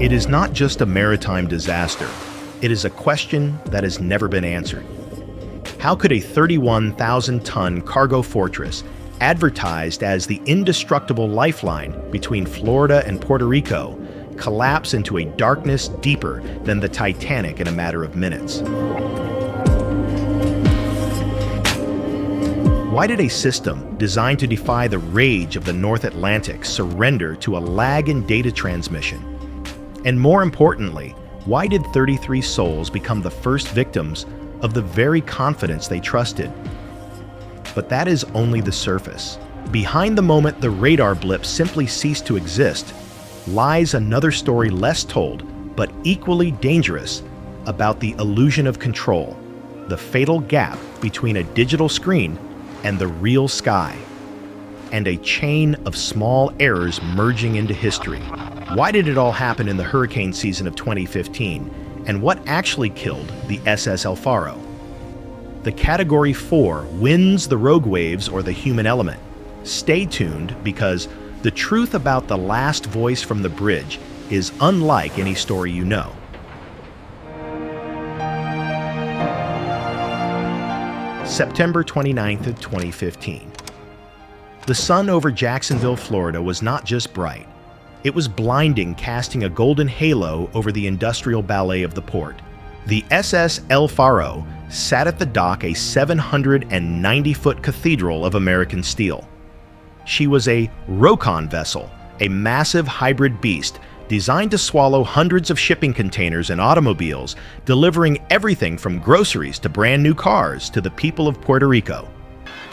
It is not just a maritime disaster. It is a question that has never been answered. How could a 31,000-ton cargo fortress, advertised as the indestructible lifeline between Florida and Puerto Rico, collapse into a darkness deeper than the Titanic in a matter of minutes? Why did a system designed to defy the rage of the North Atlantic surrender to a lag in data transmission? And more importantly, why did 33 souls become the first victims of the very confidence they trusted? But that is only the surface. Behind the moment the radar blip simply ceased to exist, lies another story less told, but equally dangerous, about the illusion of control, the fatal gap between a digital screen and the real sky, and a chain of small errors merging into history. Why did it all happen in the hurricane season of 2015, and what actually killed the SS El Faro? The Category 4 wins the rogue waves or the human element. Stay tuned, because the truth about the last voice from the bridge is unlike any story you know. September 29th of 2015. The sun over Jacksonville, Florida was not just bright. It was blinding, casting a golden halo over the industrial ballet of the port. The SS El Faro sat at the dock, a 790-foot cathedral of American steel. She was a Rocon vessel, a massive hybrid beast designed to swallow hundreds of shipping containers and automobiles, delivering everything from groceries to brand new cars to the people of Puerto Rico.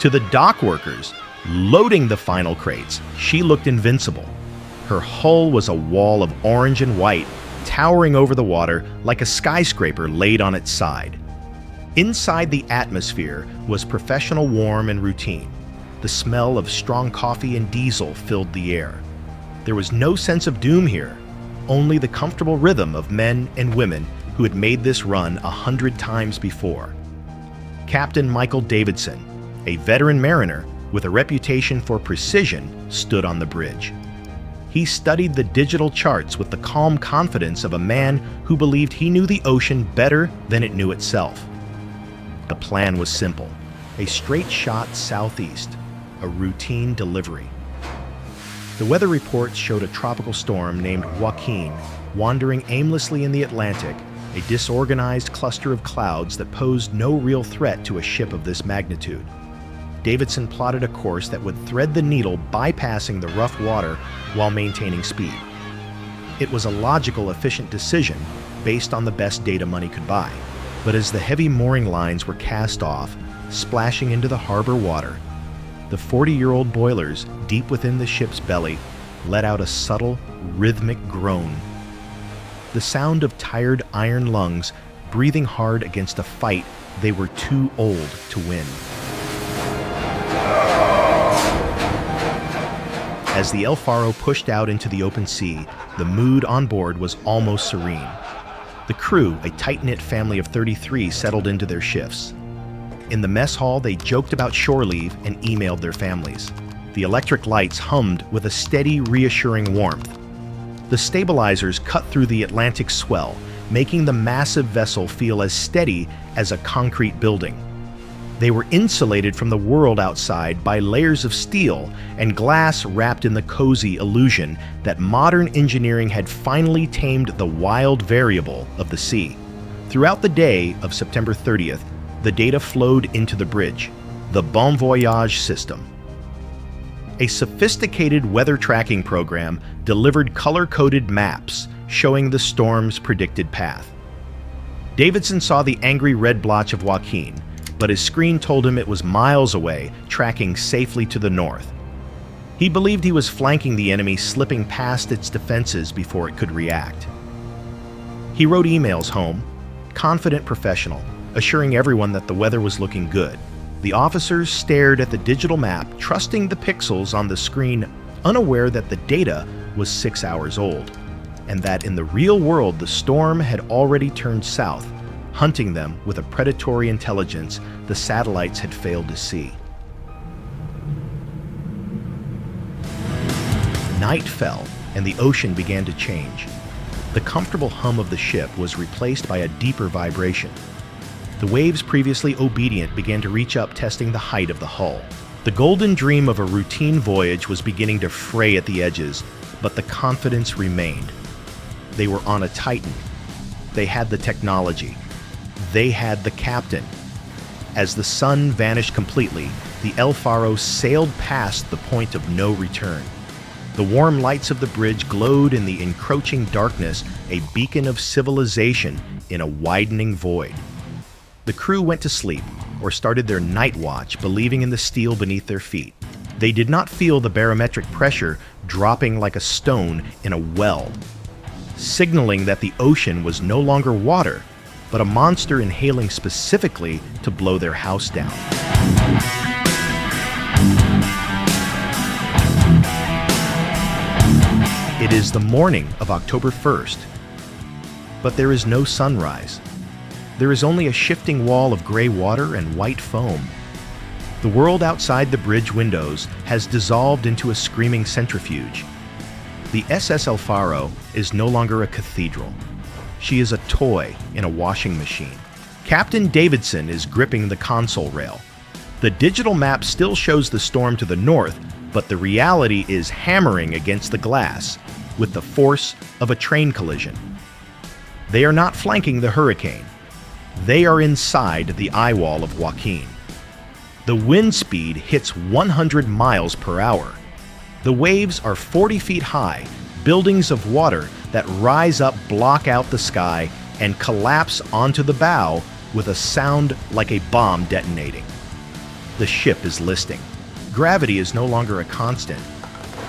To the dock workers loading the final crates, she looked invincible. Her hull was a wall of orange and white, towering over the water like a skyscraper laid on its side. Inside the atmosphere was professional warm and routine. The smell of strong coffee and diesel filled the air. There was no sense of doom here, only the comfortable rhythm of men and women who had made this run 100 times before. Captain Michael Davidson, a veteran mariner with a reputation for precision, stood on the bridge. He studied the digital charts with the calm confidence of a man who believed he knew the ocean better than it knew itself. The plan was simple: a straight shot southeast, a routine delivery. The weather reports showed a tropical storm named Joaquin wandering aimlessly in the Atlantic, a disorganized cluster of clouds that posed no real threat to a ship of this magnitude. Davidson plotted a course that would thread the needle, bypassing the rough water while maintaining speed. It was a logical, efficient decision based on the best data money could buy. But as the heavy mooring lines were cast off, splashing into the harbor water, the 40-year-old boilers deep within the ship's belly let out a subtle, rhythmic groan. The sound of tired iron lungs breathing hard against a fight they were too old to win. As the El Faro pushed out into the open sea, the mood on board was almost serene. The crew, a tight-knit family of 33, settled into their shifts. In the mess hall, they joked about shore leave and emailed their families. The electric lights hummed with a steady, reassuring warmth. The stabilizers cut through the Atlantic swell, making the massive vessel feel as steady as a concrete building. They were insulated from the world outside by layers of steel and glass wrapped in the cozy illusion that modern engineering had finally tamed the wild variable of the sea. Throughout the day of September 30th, the data flowed into the bridge, the Bon Voyage system. A sophisticated weather tracking program delivered color-coded maps showing the storm's predicted path. Davidson saw the angry red blotch of Joaquin, but his screen told him it was miles away, tracking safely to the north. He believed he was flanking the enemy, slipping past its defenses before it could react. He wrote emails home, confident professional, assuring everyone that the weather was looking good. The officers stared at the digital map, trusting the pixels on the screen, unaware that the data was 6 hours old, and that in the real world the storm had already turned south, hunting them with a predatory intelligence the satellites had failed to see. Night fell, and the ocean began to change. The comfortable hum of the ship was replaced by a deeper vibration. The waves previously obedient began to reach up, testing the height of the hull. The golden dream of a routine voyage was beginning to fray at the edges, but the confidence remained. They were on a Titan. They had the technology. They had the captain. As the sun vanished completely, the El Faro sailed past the point of no return. The warm lights of the bridge glowed in the encroaching darkness, a beacon of civilization in a widening void. The crew went to sleep, or started their night watch, believing in the steel beneath their feet. They did not feel the barometric pressure dropping like a stone in a well, signaling that the ocean was no longer water, but a monster inhaling specifically to blow their house down. It is the morning of October 1st, but there is no sunrise. There is only a shifting wall of gray water and white foam. The world outside the bridge windows has dissolved into a screaming centrifuge. The SS El Faro is no longer a cathedral. She is a toy in a washing machine. Captain Davidson is gripping the console rail. The digital map still shows the storm to the north, but the reality is hammering against the glass with the force of a train collision. They are not flanking the hurricane. They are inside the eye wall of Joaquin. The wind speed hits 100 miles per hour. The waves are 40 feet high, buildings of water that rise up block out the sky and collapse onto the bow with a sound like a bomb detonating. The ship is listing. Gravity is no longer a constant.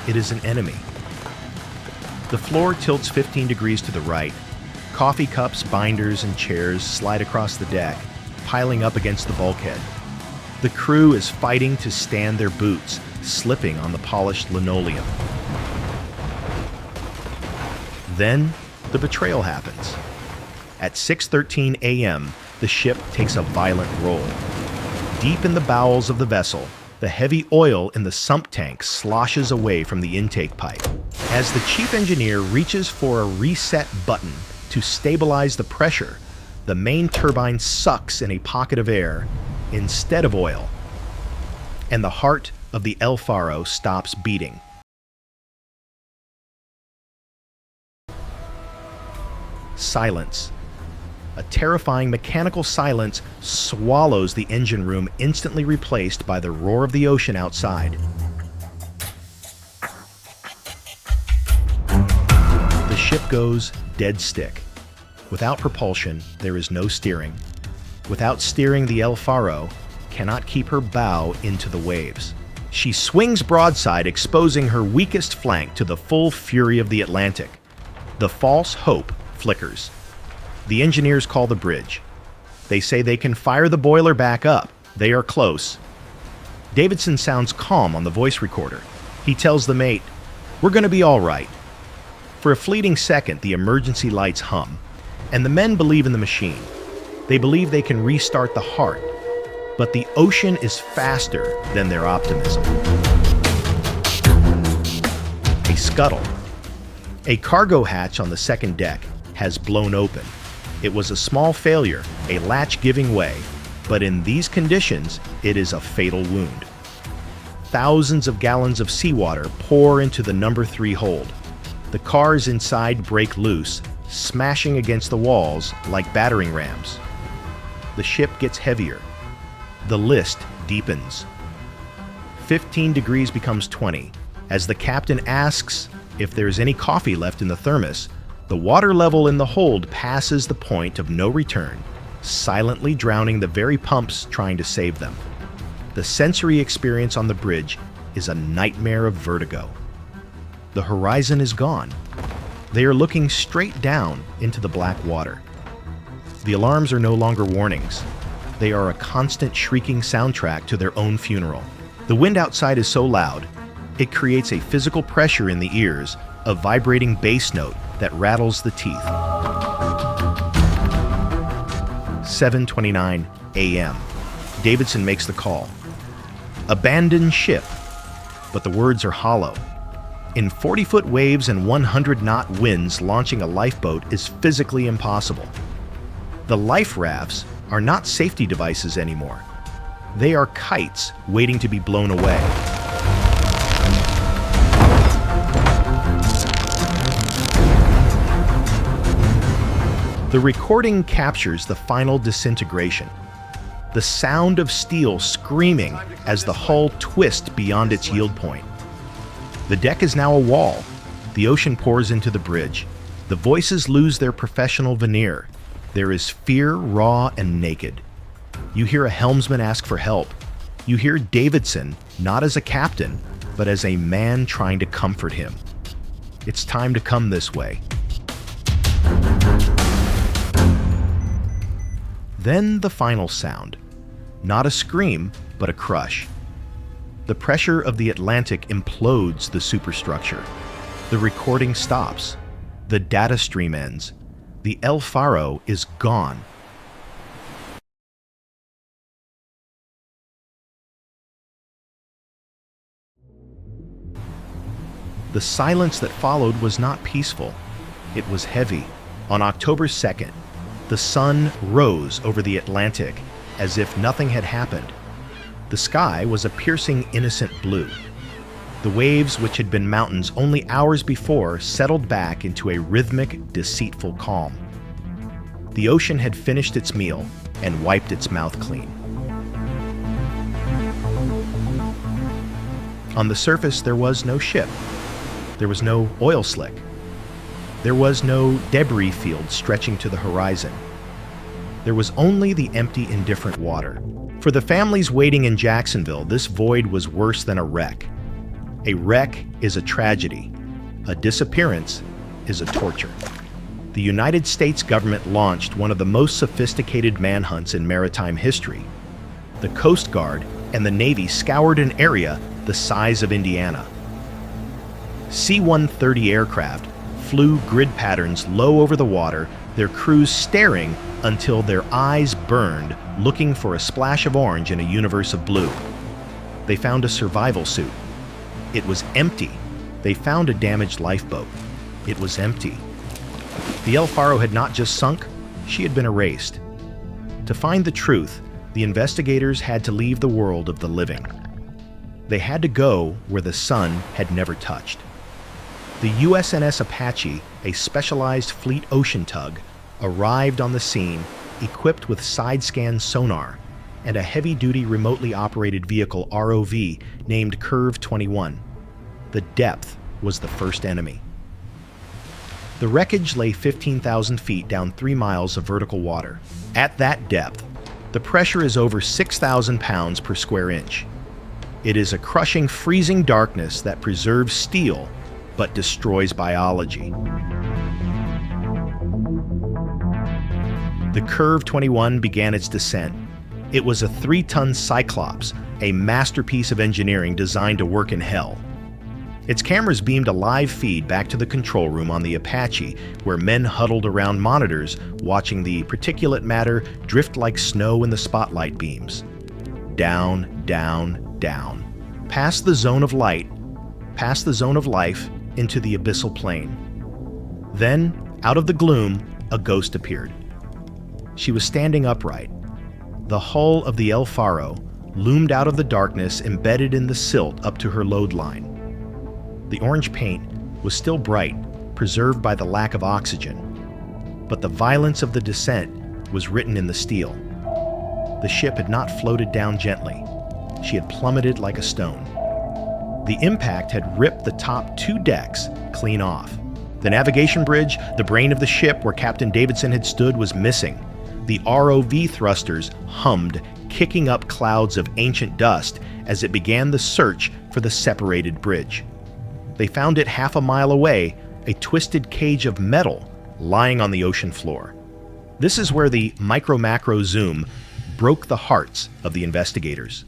It is an enemy. The floor tilts 15 degrees to the right. Coffee cups, binders, and chairs slide across the deck, piling up against the bulkhead. The crew is fighting to stand their boots, slipping on the polished linoleum. Then, the betrayal happens. At 6:13 a.m., the ship takes a violent roll. Deep in the bowels of the vessel, the heavy oil in the sump tank sloshes away from the intake pipe. As the chief engineer reaches for a reset button to stabilize the pressure, the main turbine sucks in a pocket of air instead of oil, and the heart of the El Faro stops beating. Silence. A terrifying mechanical silence swallows the engine room, instantly replaced by the roar of the ocean outside. The ship goes dead stick. Without propulsion, there is no steering. Without steering, the El Faro cannot keep her bow into the waves. She swings broadside, exposing her weakest flank to the full fury of the Atlantic. The false hope flickers. The engineers call the bridge. They say they can fire the boiler back up. They are close. Davidson sounds calm on the voice recorder. He tells the mate, "We're going to be all right." For a fleeting second, the emergency lights hum, and the men believe in the machine. They believe they can restart the heart, but the ocean is faster than their optimism. A scuttle. A cargo hatch on the second deck has blown open. It was a small failure, a latch giving way, but in these conditions, it is a fatal wound. Thousands of gallons of seawater pour into the number 3 hold. The cars inside break loose, smashing against the walls like battering rams. The ship gets heavier. The list deepens. 15 degrees becomes 20. As the captain asks if there's any coffee left in the thermos, the water level in the hold passes the point of no return, silently drowning the very pumps trying to save them. The sensory experience on the bridge is a nightmare of vertigo. The horizon is gone. They are looking straight down into the black water. The alarms are no longer warnings. They are a constant shrieking soundtrack to their own funeral. The wind outside is so loud, it creates a physical pressure in the ears, a vibrating bass note that rattles the teeth. 7:29 a.m. Davidson makes the call. Abandon ship. But the words are hollow. In 40-foot waves and 100-knot winds, launching a lifeboat is physically impossible. The life rafts are not safety devices anymore. They are kites waiting to be blown away. The recording captures the final disintegration. The sound of steel screaming as the hull twists beyond its yield point. The deck is now a wall. The ocean pours into the bridge. The voices lose their professional veneer. There is fear, raw and naked. You hear a helmsman ask for help. You hear Davidson, not as a captain, but as a man trying to comfort him. It's time to come this way. Then the final sound. Not a scream, but a crush. The pressure of the Atlantic implodes the superstructure. The recording stops. The data stream ends. The El Faro is gone. The silence that followed was not peaceful. It was heavy. On October 2nd, the sun rose over the Atlantic as if nothing had happened. The sky was a piercing, innocent blue. The waves, which had been mountains only hours before, settled back into a rhythmic, deceitful calm. The ocean had finished its meal and wiped its mouth clean. On the surface, there was no ship. There was no oil slick. There was no debris field stretching to the horizon. There was only the empty, indifferent water. For the families waiting in Jacksonville, this void was worse than a wreck. A wreck is a tragedy. A disappearance is a torture. The United States government launched one of the most sophisticated manhunts in maritime history. The Coast Guard and the Navy scoured an area the size of Indiana. C-130 aircraft flew grid patterns low over the water, their crews staring until their eyes burned, looking for a splash of orange in a universe of blue. They found a survival suit. It was empty. They found a damaged lifeboat. It was empty. The El Faro had not just sunk, she had been erased. To find the truth, the investigators had to leave the world of the living. They had to go where the sun had never touched. The USNS Apache, a specialized fleet ocean tug, arrived on the scene equipped with side-scan sonar and a heavy-duty remotely operated vehicle ROV named Curve 21. The depth was the first enemy. The wreckage lay 15,000 feet down 3 miles of vertical water. At that depth, the pressure is over 6,000 pounds per square inch. It is a crushing, freezing darkness that preserves steel but destroys biology. The Curve 21 began its descent. It was a 3-ton Cyclops, a masterpiece of engineering designed to work in hell. Its cameras beamed a live feed back to the control room on the Apache, where men huddled around monitors watching the particulate matter drift like snow in the spotlight beams. Down, down, down. Past the zone of light, past the zone of life, into the abyssal plain. Then, out of the gloom, a ghost appeared. She was standing upright. The hull of the El Faro loomed out of the darkness, embedded in the silt up to her load line. The orange paint was still bright, preserved by the lack of oxygen, but the violence of the descent was written in the steel. The ship had not floated down gently. She had plummeted like a stone. The impact had ripped the top 2 decks clean off. The navigation bridge, the brain of the ship where Captain Davidson had stood, was missing. The ROV thrusters hummed, kicking up clouds of ancient dust as it began the search for the separated bridge. They found it half a mile away, a twisted cage of metal lying on the ocean floor. This is where the micro-macro zoom broke the hearts of the investigators.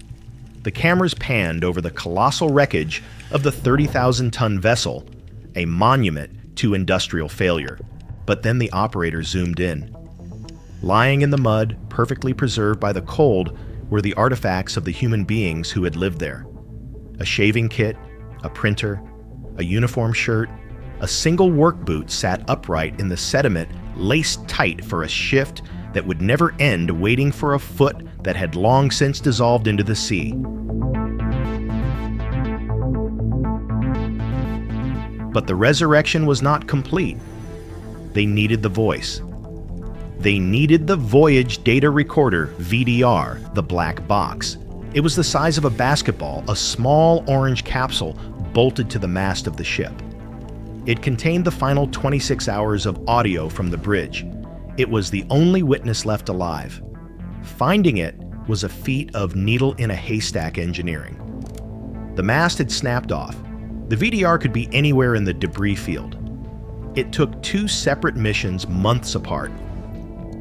The cameras panned over the colossal wreckage of the 30,000-ton vessel, a monument to industrial failure. But then the operator zoomed in. Lying in the mud, perfectly preserved by the cold, were the artifacts of the human beings who had lived there. A shaving kit, a printer, a uniform shirt, a single work boot sat upright in the sediment, laced tight for a shift that would never end, waiting for a foot that had long since dissolved into the sea. But the resurrection was not complete. They needed the voice. They needed the Voyage Data Recorder, VDR, the black box. It was the size of a basketball, a small orange capsule bolted to the mast of the ship. It contained the final 26 hours of audio from the bridge. It was the only witness left alive. Finding it was a feat of needle-in-a-haystack engineering. The mast had snapped off. The VDR could be anywhere in the debris field. It took 2 separate missions months apart.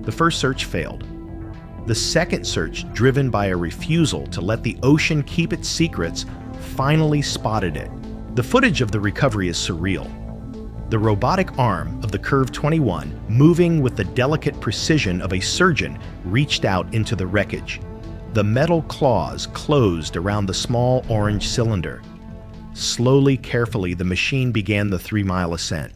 The first search failed. The second search, driven by a refusal to let the ocean keep its secrets, finally spotted it. The footage of the recovery is surreal. The robotic arm of the Curve 21, moving with the delicate precision of a surgeon, reached out into the wreckage. The metal claws closed around the small orange cylinder. Slowly, carefully, the machine began the 3-mile ascent.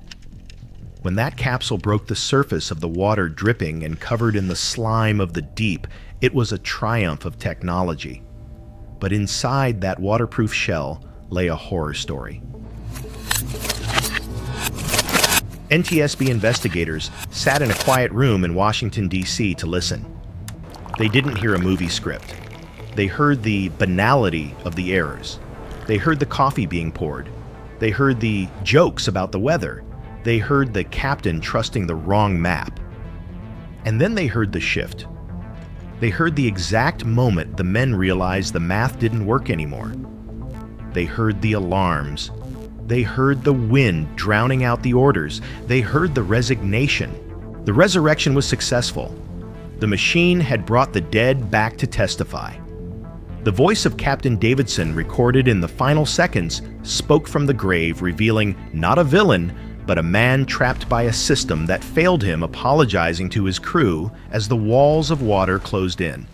When that capsule broke the surface of the water dripping and covered in the slime of the deep, it was a triumph of technology. But inside that waterproof shell lay a horror story. NTSB investigators sat in a quiet room in Washington, D.C. to listen. They didn't hear a movie script. They heard the banality of the errors. They heard the coffee being poured. They heard the jokes about the weather. They heard the captain trusting the wrong map. And then they heard the shift. They heard the exact moment the men realized the math didn't work anymore. They heard the alarms. They heard the wind drowning out the orders. They heard the resignation. The resurrection was successful. The machine had brought the dead back to testify. The voice of Captain Davidson, recorded in the final seconds, spoke from the grave, revealing not a villain, but a man trapped by a system that failed him, apologizing to his crew as the walls of water closed in.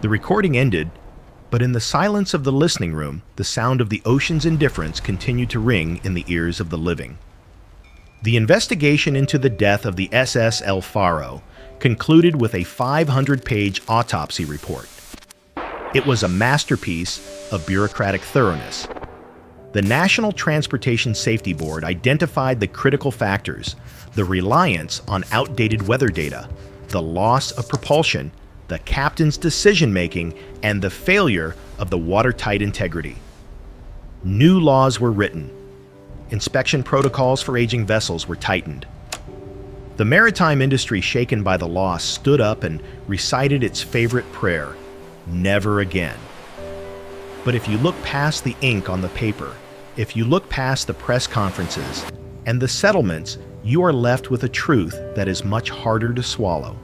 The recording ended, but in the silence of the listening room, the sound of the ocean's indifference continued to ring in the ears of the living. The investigation into the death of the SS El Faro concluded with a 500-page autopsy report. It was a masterpiece of bureaucratic thoroughness. The National Transportation Safety Board identified the critical factors: the reliance on outdated weather data, the loss of propulsion, the captain's decision-making, and the failure of the watertight integrity. New laws were written. Inspection protocols for aging vessels were tightened. The maritime industry, shaken by the loss, stood up and recited its favorite prayer: never again. But if you look past the ink on the paper, if you look past the press conferences and the settlements, you are left with a truth that is much harder to swallow.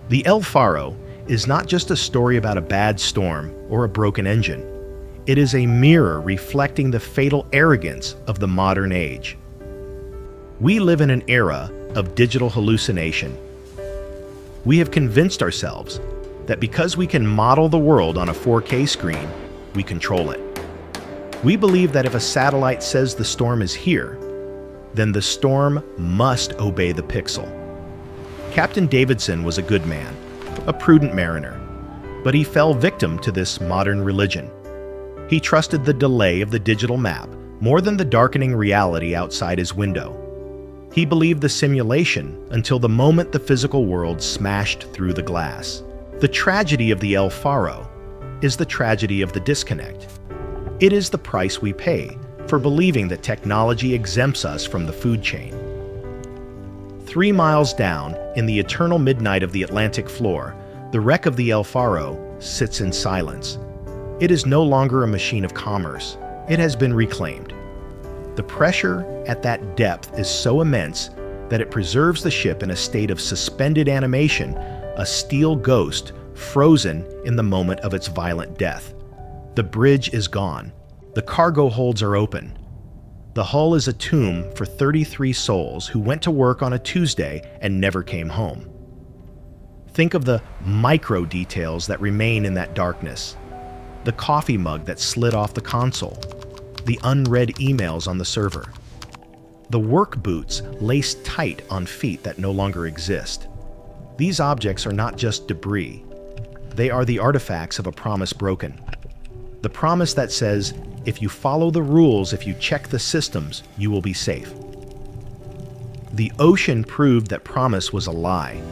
The El Faro is not just a story about a bad storm or a broken engine. It is a mirror reflecting the fatal arrogance of the modern age. We live in an era of digital hallucination. We have convinced ourselves that because we can model the world on a 4K screen, we control it. We believe that if a satellite says the storm is here, then the storm must obey the pixel. Captain Davidson was a good man, a prudent mariner, but he fell victim to this modern religion. He trusted the delay of the digital map more than the darkening reality outside his window. He believed the simulation until the moment the physical world smashed through the glass. The tragedy of the El Faro is the tragedy of the disconnect. It is the price we pay for believing that technology exempts us from the food chain. 3 miles down, in the eternal midnight of the Atlantic floor, the wreck of the El Faro sits in silence. It is no longer a machine of commerce. It has been reclaimed. The pressure at that depth is so immense that it preserves the ship in a state of suspended animation, a steel ghost frozen in the moment of its violent death. The bridge is gone. The cargo holds are open. The hull is a tomb for 33 souls who went to work on a Tuesday and never came home. Think of the micro details that remain in that darkness. The coffee mug that slid off the console. The unread emails on the server. The work boots laced tight on feet that no longer exist. These objects are not just debris. They are the artifacts of a promise broken. The promise that says, if you follow the rules, if you check the systems, you will be safe. The ocean proved that promise was a lie.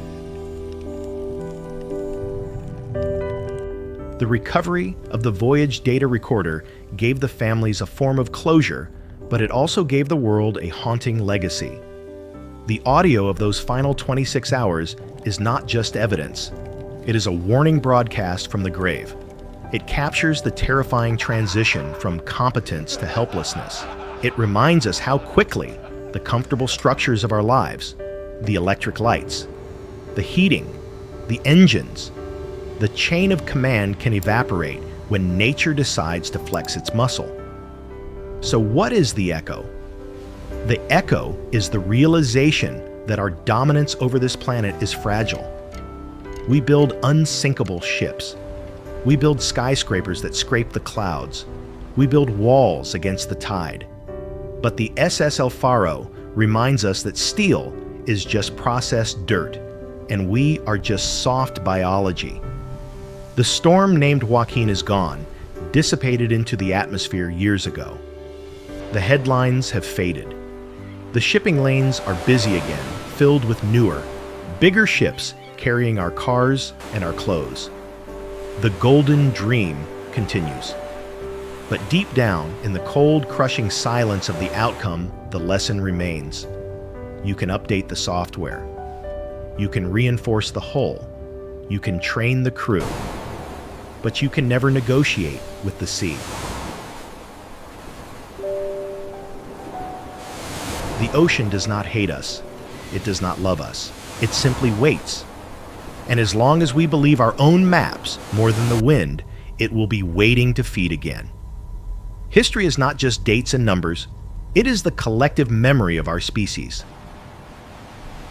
The recovery of the Voyage Data Recorder gave the families a form of closure, but it also gave the world a haunting legacy. The audio of those final 26 hours is not just evidence. It is a warning broadcast from the grave. It captures the terrifying transition from competence to helplessness. It reminds us how quickly the comfortable structures of our lives, the electric lights, the heating, the engines, the chain of command can evaporate when nature decides to flex its muscle. So what is the echo? The echo is the realization that our dominance over this planet is fragile. We build unsinkable ships. We build skyscrapers that scrape the clouds. We build walls against the tide. But the SS El Faro reminds us that steel is just processed dirt, and we are just soft biology. The storm named Joaquin is gone, dissipated into the atmosphere years ago. The headlines have faded. The shipping lanes are busy again, filled with newer, bigger ships carrying our cars and our clothes. The golden dream continues. But deep down, in the cold, crushing silence of the outcome, the lesson remains. You can update the software. You can reinforce the hull. You can train the crew. But you can never negotiate with the sea. The ocean does not hate us. It does not love us. It simply waits. And as long as we believe our own maps more than the wind, it will be waiting to feed again. History is not just dates and numbers. It is the collective memory of our species.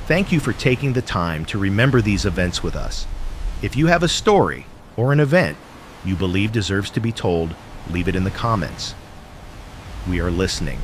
Thank you for taking the time to remember these events with us. If you have a story or an event you believe deserves to be told, leave it in the comments. We are listening.